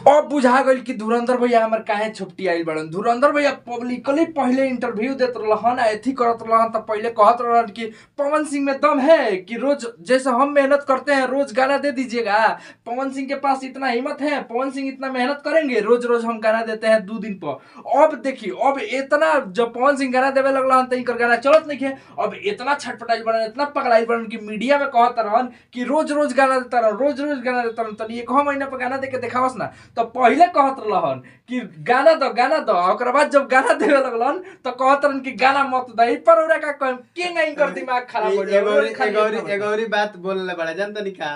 अब बुझा गई कि धुरंधर भैया हमार काहे छुट्टी आइल बड़न। धुरंधर भैया पब्लिकली पहले इंटरव्यू देत रहन, एथी करत रहन, तब पहले कहत रहन कि पवन सिंह में दम है कि रोज जैसे हम मेहनत करते हैं रोज गाना दे दीजिएगा। पवन सिंह के पास इतना हिम्मत है, पवन सिंह इतना मेहनत करेंगे, रोज रोज हम गाना देते हैं 2 दिन पर। अब देखिए अब इतना जब पवन सिंह गाना देवे लगल तो इनकर गाना चलत नहीं है। अब इतना छटपटाइल बड़न, इतना पगलाइल बड़न कि मीडिया में कहत रहन कि रोज रोज गाना देता रह, रोज रोज गाना देता रह, तनी 1 महीना पर गाना दे के देखावस ना। तो पहले कहत रहन कि गाना दो ओकरा बाद जब गाना देवे लगलन तो कहत रहन कि गाना मत दे। पर ओरा का कम के नहीं कर दिमाग खराब हो जाए। एगोरी बात बोलले बड़ा जानत नहीं का।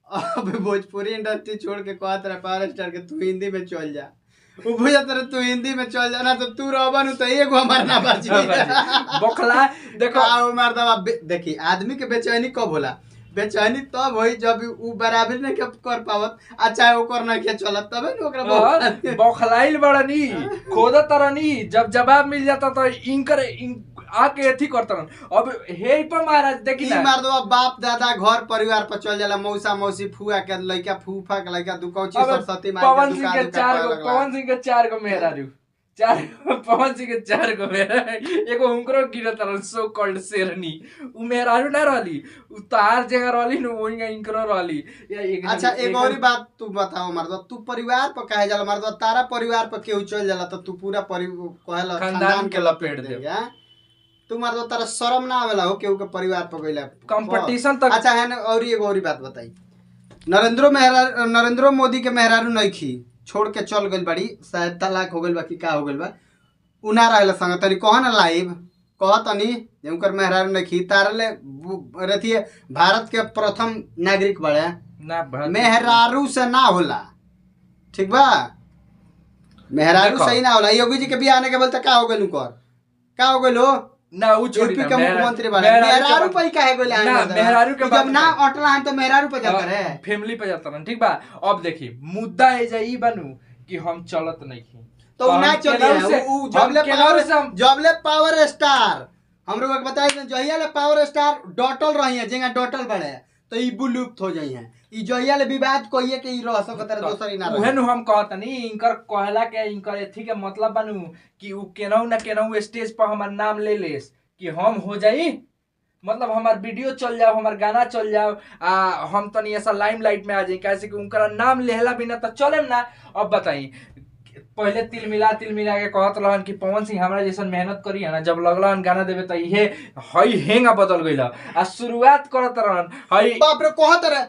अब भोजपुरी इंडस्ट्री छोड़ के कहत रहा पावर स्टार के तू हिंदी में चल जा। वो भैया तेरे तू हिंदी में चल जाना तो तू रहबन तो एगो हमार ना बची बखला। देखो आओ मार दवा देखी आदमी के बेचैनी कब होला, बेचैनी तब होई जब उ बराबर नहीं कर पावत आ चाहे ओकर ना के चलत तबे न ओकरा बखलाइल बड़नी खोदा तरनी। जब जवाब मिल जाता तो इनकर आके एथी करतन। अब हे पर महाराज देखी ना मार दवा बाप दादा घर परिवार पर चल जाला, मौसा मौसी फुआ के लइका फूफा के लइका दुकौची सरस्वती माई पवन सिंह के 4 गो मेहरारू, पवन सिंह के 4 गो मेहरा एगो हुनकरो गिरत रहल सो कॉल्ड शेरनी। उ मेहरारू ना रहली, उ तार जगह रहली न वही इनकरो रहली। अच्छा एक और बात तू बताओ मर्दवा, तू परिवार पर काहे जाला मर्दवा? तारा परिवार पर केहू चल जाला तो तू पूरा कहला खानदान के लपेट दे। तू मर्दवा तारा शर्म ना आवेला हो केहू के परिवार पर गइला कंपटीशन तक? अच्छा है और एक और बात बताई, नरेंद्र मोदी के मेहरारू नइखी छोड़ के चल गइल बड़ी, शायद तलाक हो गइल बा कि का हो गइल बा, उना रहला संग तनी कह ना लाइव कह तनी जे उनकर मेहरारू नइखी तारले रथिए भारत के प्रथम नागरिक बड़े ना मेहरारू से ना होला। ठीक बा मेहरारू सही ना होला। योगी जी के बियाह आने के बोलते का हो गइल उनकर का हो गइल हो ना उ छोड़ी ना मुख्यमंत्री बने मेहरारू पे काहे गइल ना मेहरारू के जब ना अटला है तो मेहरारू पे जाता रहे फैमिली पे जाता रहे। ठीक बा अब देखी मुद्दा है जे ई बनू कि हम चलत नहीं थी तो ना चले उ जबले पावर स्टार हमरो के बताई जहिया ले पावर स्टार डटल रही है जेगा डटल बड़े तो ई बुलुप्त हो जाई है। ई जहिया ले विवाद कहिए के ई रह सकत रे दोसर ना उहेन हम कहतनी इनकर कहला के इनकर एथी के मतलब बनू कि उ केनहू ना केनहू स्टेज पर हमर नाम ले लेस कि हम हो जाई, मतलब हमार वीडियो चल जाओ, हमार गाना चल जाओ, हम तनी ऐसा लाइमलाइट में आ जाई कैसे कि उनका नाम लेहला बिना तो चलेम ना। अब बताई पहले तिल मिला के कहत रहन कि पवन सिंह हमरा जैसन मेहनत करी है ना, जब लगलन गाना देवे तो इहे हई हेंगा बदल गइल आ शुरुआत करत रहन हई बाप रे कहत रहे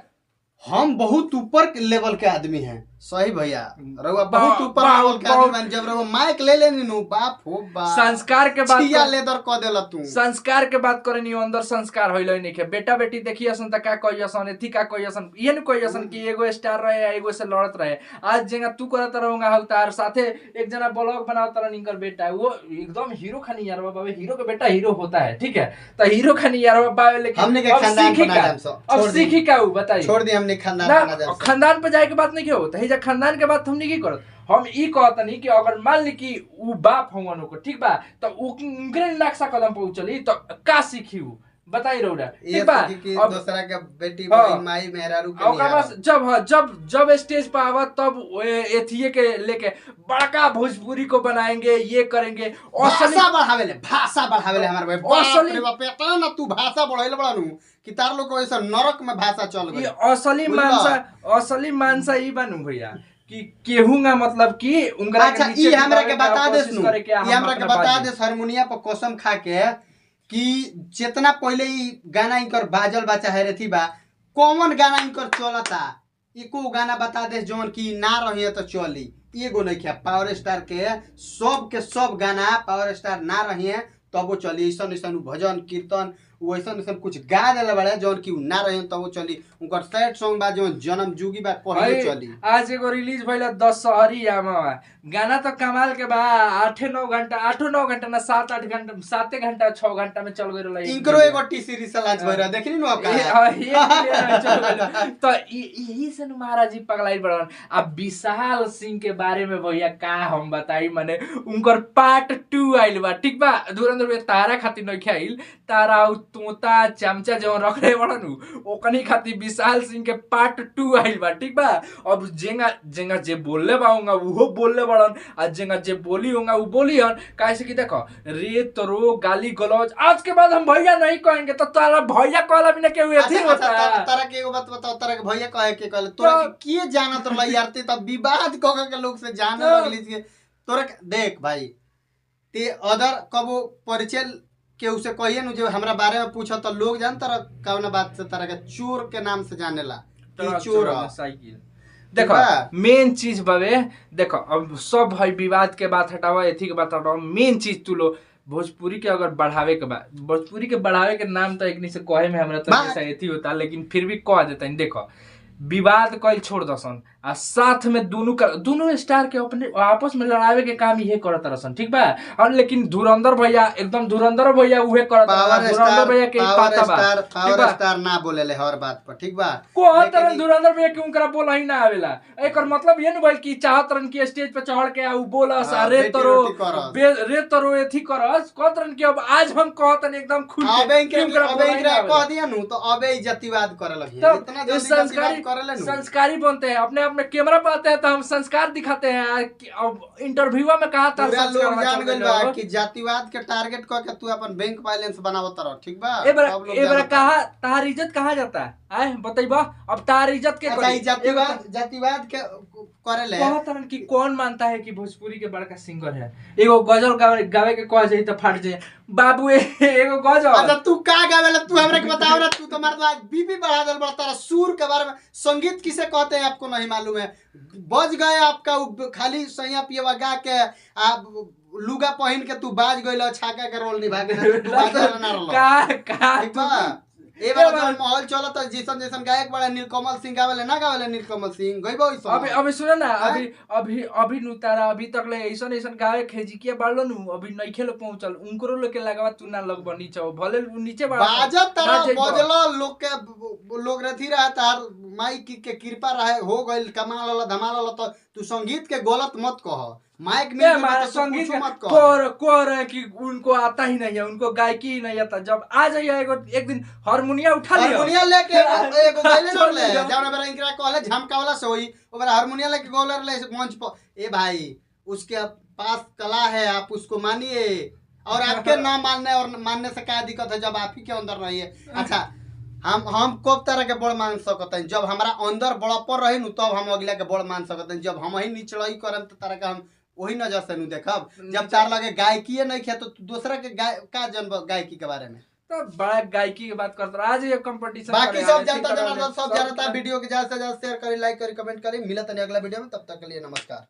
हम बहुत ऊपर लेवल के आदमी हैं। सही भैया रउआ बहुत ऊपर लेवल के आदमी हैं। जब रउआ माइक ले लेनी नु बाप हो बाप संस्कार के बात छिया लेदर क देला तू संस्कार के बात करे नी अंदर संस्कार होइल नहीं के बेटा बेटी देखियसन त का कहियसन एथी का कहियसन ये न कहियसन कि एगो स्टार रहे एगो से लड़त रहे। आज जेगा तू करत रहूंगा हल तार साथे एक जना ब्लॉग बनावत रह निकर बेटा वो एकदम हीरो खानी यार बाबा हीरो के बेटा हीरो होता है। ठीक है तो हीरो खानी यार बाबा लेकिन हमने के खानदान बना अब सीखी का बताइए छोड़ दी हमने खानदान पे जाए के बात नहीं क्यों होता है खानदान के बात हमने की करत हम ई कहतनी कि अगर मान ली कि उ बाप होवन को ठीक बा तो उनके नक्शा कदम पर चली तो का सीखी उ बताई रौरा ठीक बा अब दूसरा के बेटी माई मेहरारू के ओकरा बस जब स्टेज पर आवा तब एथिए के लेके बड़का भोजपुरी को बनाएंगे ये करेंगे भाषा बढ़ावेले हमारे भाई असली बाप इतना ना तू भाषा बढ़ाइले बड़ा नु कि तार लोग ऐसा नरक में भाषा चल गई। असली मानसा ई बनू भैया कि केहूंगा मतलब कि उनका अच्छा ई हमरा के बता दे सुन ई हमरा के बता दे हारमोनिया पर कसम खा के कि जितना पहले ई गाना इनकर बाजल बा चाहे रे थी बा कॉमन गाना इनकर चलता एको गाना बता दे जोन की ना रही तो चली एगो नहीं क्या पावर स्टार के सब गाना पावर स्टार ना रही है तब वो चली ऐसा भजन कीर्तन वैसा कुछ गा दिला बड़े जौन की ना रहे तब वो चली उनकर सैड सॉन्ग बा जो जन्म जुगी बा पहले चली। आज एगो रिलीज भइल 10 शहरी यामा गाना तो कमाल के बा 8-9 घंटा ना 7-8 घंटा 7 घंटा 6 घंटा में चल गइल रहा इनकरो एगो टी सीरीज लॉन्च भइरा देखनी नु आपका तो यही से महाराज जी पगलाई बड़न। अब विशाल सिंह के बारे में भैया का हम बताई माने उनकर पार्ट 2 आइल बा ठीक बा धुरंधर में तारा खातिर नहीं आइल तारा तोता चमचा जो रखले बड़न ओकनी खातिर विशाल सिंह के पार्ट 2 आइल बा, ठीक बा। अब जेंगा जेंगा जे बोलले बाऊंगा वो बोलले बड़न, आ जेंगा जे बोली होगा वो बोली हन। कैसे कि देखो रे तरो गाली गलौज आज के बाद हम भैया नहीं कहेंगे, तो तारा भैया कहला बिना केहू एथी होता। तारा के एगो बात बताओ, तारा के भैया कहे के कहले तोरा के जानत रह यार, ते तब विवाद क के लोग से जाने लगली के तोरा देख भाई ते अदर कबो परिचय के उसे कहिए न जो हमरा बारे में पूछो तो लोग जानता रह कौन बात से तारा के चोर के नाम से जानेला कि चोर साइकिल। देखो मेन चीज बाबे, देखो अब सब भाई विवाद के बात हटावा, एथी के बात हटावा। मेन चीज तू लो भोजपुरी के अगर बढ़ावे के बाद, भोजपुरी के बढ़ावे के नाम तो एक से कहे में हमरा तो ऐसा एथी होता, लेकिन फिर भी कह देता है। देखो विवाद कल छोड़ दसन आ साथ में दोनों स्टार के अपने आपस में लड़ावे के काम ये करत रहसन, ठीक बा। और लेकिन धुरंधर भैया एकदम धुरंधर भैया उहे करत, धुरंधर भैया के पता बा, पावर स्टार ना बोलेले हर बात पर, ठीक बा। को तरन धुरंधर भैया क्यों करा बोला ही ना आवेला, एकर मतलब ये न भाई कि चाहत रन की स्टेज पे चढ़ के उ बोलस रे तरो एथी करस कहतरन कि अब आज हम कहतन एकदम खुल के अबे कह दिया नु तो अबे इज्जतवाद करे लगी, इतना जल्दी इज्जतवाद करे ले। संस्कारी बनते हैं, अपने अपने कैमरा पे आते हैं तो हम संस्कार दिखाते हैं। अब इंटरव्यू में कहा था लोग जान गइल बा कि जातिवाद के टारगेट क के तू अपन बैंक बैलेंस बनावत रह, ठीक बा। ए बरा कहा तार इज्जत कहाँ जाता है आए बताइबा। अब तार इज्जत के जातिवाद के करे ले कहतन कि कौन मानता है कि भोजपुरी के बड़का सिंगर है, एगो गजल गावे के कह जाई तो फट जाए बाबू एगो गजल। अच्छा तू का गावेला तू हमरा के बताओ ना, तू तो मारता बीपी बढ़ा दल बड़ा तारा सुर के बारे में। संगीत किसे कहते हैं आपको नहीं मालूम है, बज गए आपका खाली सैया पियवा गा के आप लुगा पहन के तू बाज गइल छाका के रोल निभा के तू बाजा ना रहल का ए बार जो माहौल चलत जैसन जैसन गायक बड़ा नीलकमल सिंह गावेले ना गावेले नीलकमल सिंह गइबो इस अभी सुन ना अभी नु तारा अभी तक ले ऐसन ऐसन गावे खेजिकिया बाड़लो नु अभी नहीं खेलो पहुंचल उनकरो लोग के लगावा तू ना लगबो नीचे भले नीचे बाजत तारा बजलो लोग के लोग रथी रहा तार माइक के कृपा रहे हो गइल कमाल वाला धमाल वाला। तो तू संगीत के गलत मत कह, माइक में संगीत मत कह कि उनको आता ही नहीं है, उनको गायकी ही नहीं आता। जब आ जाइए एक दिन हारमोनिया उठा लिया, हारमोनिया लेके एगो गाइले रहले जौन बेरा इनकरा कहले झमकावला से होई ओकरा हारमोनिया लेके गौलर ले मंच पर। ए भाई उसके पास कला है, आप उसको मानिए, और आपके ना मानने और मानने से क्या दिक्कत है जब आप ही के अंदर नहीं है। अच्छा हम कब तरह के बड़ मान सकते हैं, जब हमारा अंदर बड़प्पन रही तब तो हम अगला के बड़ मान सकते हैं। जब हम ही निचड़ई करम तो तरह का हम वही नजर से नु देखब। जब तार लगे गायकी नहीं खे तो दूसरा के का जन्म गायकी के बारे में तो बड़ा गायकी की बात करता आज ये कंपटीशन बाकी सब जानता सब जानता। वीडियो के ज्यादा से ज्यादा शेयर करी, लाइक करी, कमेंट करी। मिलत नहीं अगला वीडियो में, तब तक के लिए नमस्कार।